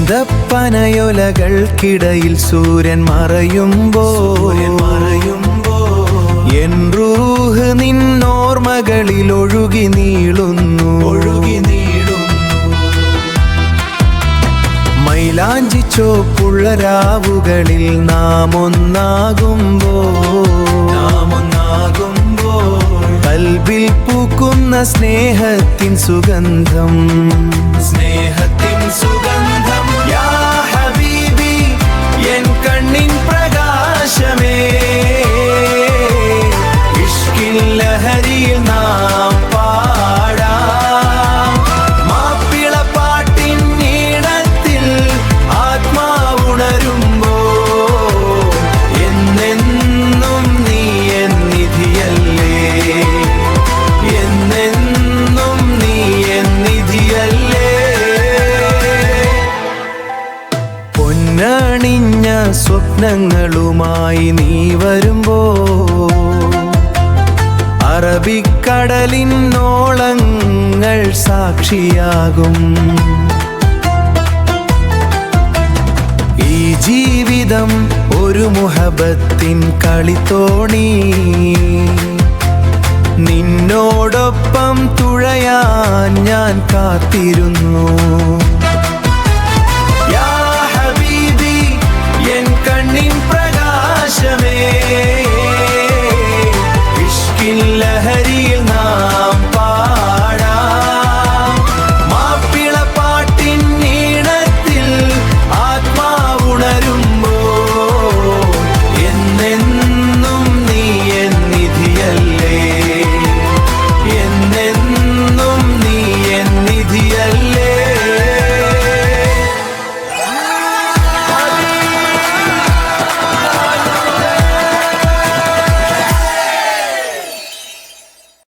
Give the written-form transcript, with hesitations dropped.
ഈന്തപ്പനയൊലകൾക്കിടയിൽ സൂര്യൻ മറയുമ്പോൾ എൻ റൂഹ് നിന്നോർമകളിൽ ഒഴുകി നീളുന്നു. മൈലാഞ്ചി ചോപ്പുള്ള രാവുകളിൽ നാം ഒന്നാകുമ്പോൾ കൽബിൽ പൂക്കുന്ന സ്നേഹത്തിൻ സുഗന്ധം യാ ഹബീബി എൻ കണ്ണിൻ പ്രകാശമേ, ഇഷ്കിൻ ലഹരിയിൽ നാം പാടാം മാപ്പിളപ്പാട്ടിൻ ഈണത്തിൽ ആത്മാവുണരുമ്പോൾ എന്നെന്നും നീ എൻ നിധിയല്ലേ, എന്നെന്നും നീ എൻ നിധിയല്ലേ. പൊന്നണിഞ്ഞ സ്വപ്നങ്ങളുമായി നീ വരുമ്പോൾ അറബിക്കടലിന്നോളങ്ങൾ സാക്ഷിയാകും. ഈ ജീവിതം ഒരു മുഹബത്തിൻ കളിത്തോണി, നിന്നോടൊപ്പം തുഴയാൻ ഞാൻ കാത്തിരുന്നു.